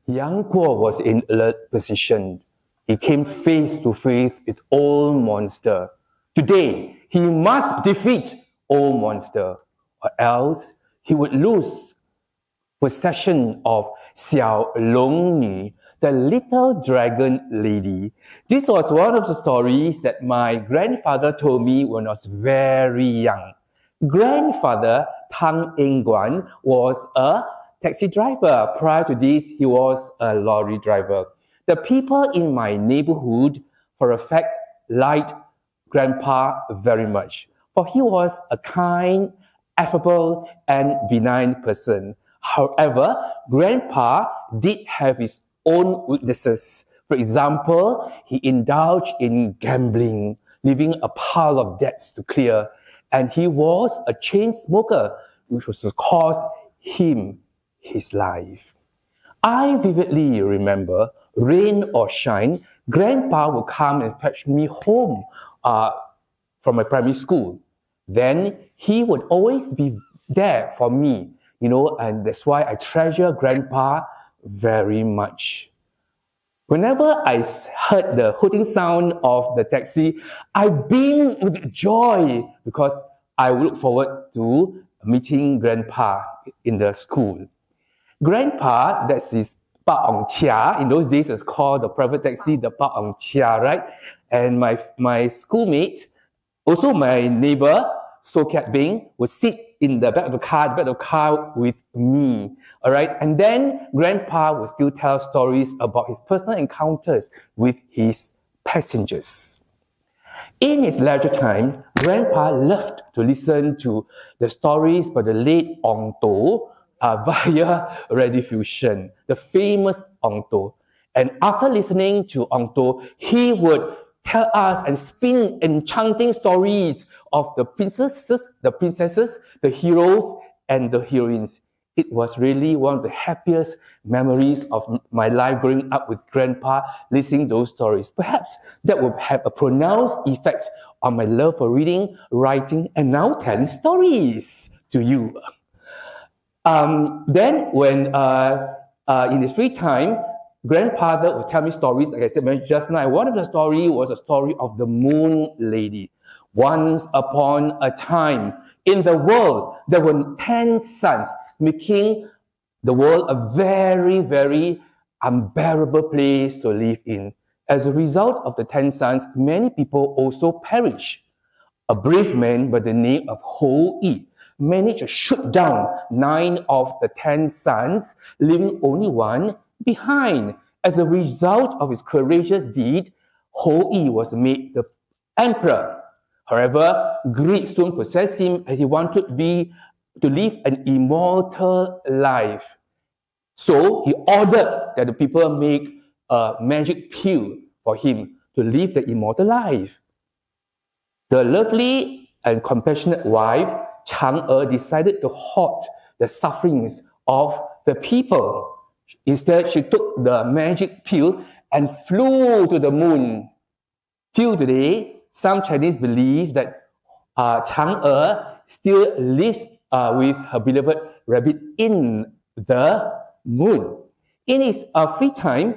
Young Guo was in alert position. He came face to face with old monster. Today, he must defeat old monster, or else he would lose possession of Xiao Long Ni, the little dragon lady. This was one of the stories that my grandfather told me when I was very young. Grandfather Tang Guan was a taxi driver. Prior to this, he was a lorry driver. The people in my neighborhood, for a fact, liked Grandpa very much, for he was a kind, affable, and benign person. However, Grandpa did have his own weaknesses. For example, he indulged in gambling, leaving a pile of debts to clear, and he was a chain smoker, which was to cost him his life. I vividly remember, rain or shine, Grandpa would come and fetch me home from my primary school. Then he would always be there for me, and that's why I treasure Grandpa very much. Whenever I heard the hooting sound of the taxi, I beamed with joy because I look forward to meeting Grandpa in the school. Grandpa, that's his Pa Ong Chia. In those days, it's called the private taxi, the Pa Ong Chia, right? And my schoolmate, also my neighbor, So Kiat Bing, would sit in the back of the car with me, all right? And then Grandpa would still tell stories about his personal encounters with his passengers. In his leisure time, Grandpa loved to listen to the stories by the late Ong To via rediffusion, the famous Ong To. And after listening to Ong To, he would tell us and spin enchanting stories of the princesses, the heroes, and the heroines. It was really one of the happiest memories of my life growing up with Grandpa, listening to those stories. Perhaps that would have a pronounced effect on my love for reading, writing, and now telling stories to you. Then when in his free time, Grandfather would tell me stories, like I said just now. One of the stories was a story of the Moon Lady. Once upon a time, in the world, there were 10 suns, making the world a very, very unbearable place to live in. As a result of the 10 suns, many people also perished. A brave man by the name of Ho Yi managed to shoot down 9 of the 10 suns, leaving only one behind. As a result of his courageous deed, Ho Yi was made the emperor. However, greed soon possessed him and he wanted to live an immortal life. So he ordered that the people make a magic pill for him to live the immortal life. The lovely and compassionate wife, Chang'e, decided to halt the sufferings of the people. Instead, she took the magic pill and flew to the moon. Till today, some Chinese believe that Chang'e still lives with her beloved rabbit in the moon. In his free time,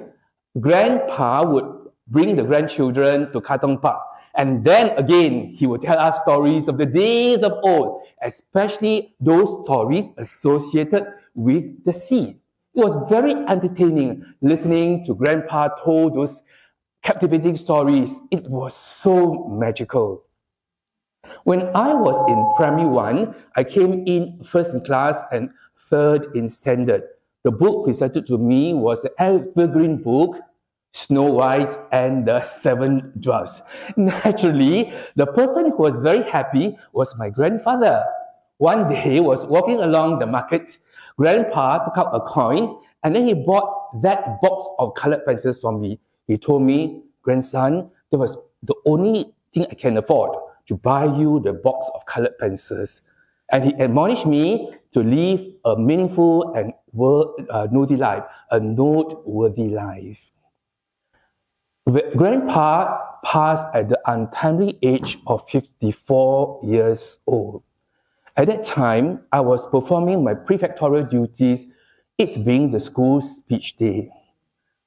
Grandpa would bring the grandchildren to Katong Park. And then again, he would tell us stories of the days of old, especially those stories associated with the sea. It was very entertaining listening to Grandpa told those captivating stories. It was so magical. When I was in primary 1, I came in first in class and third in standard. The book presented to me was the evergreen book, Snow White and the 7 Dwarfs. Naturally, the person who was very happy was my grandfather. One day, he was walking along the market. Grandpa took out a coin and then he bought that box of colored pencils from me. He told me, "Grandson, that was the only thing I can afford, to buy you the box of colored pencils." And he admonished me to live a meaningful and noteworthy life. Grandpa passed at the untimely age of 54 years old. At that time, I was performing my prefectorial duties it being the school speech day.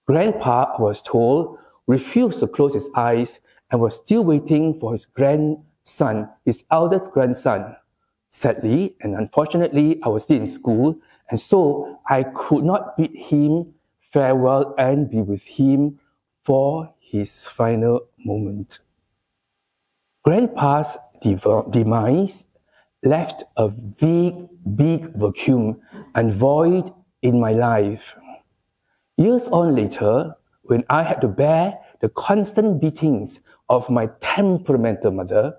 Grandpa, I was told, refused to close his eyes and was still waiting for his grandson, his eldest grandson. Sadly and unfortunately, I was still in school, and so I could not bid him farewell and be with him for his final moment. Grandpa's demise left a big vacuum and void in my life. Years on later, when I had to bear the constant beatings of my temperamental mother,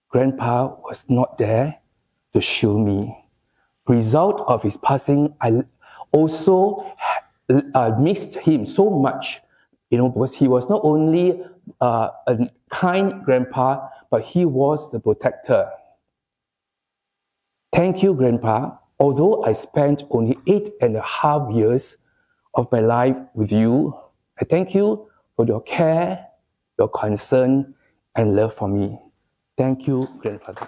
Grandpa was not there to shield me. Result of his passing, I also missed him so much, because he was not only a kind grandpa, but he was the protector. Thank you, Grandpa. Although I spent only 8.5 years of my life with you, I thank you for your care, your concern, and love for me. Thank you, Grandfather.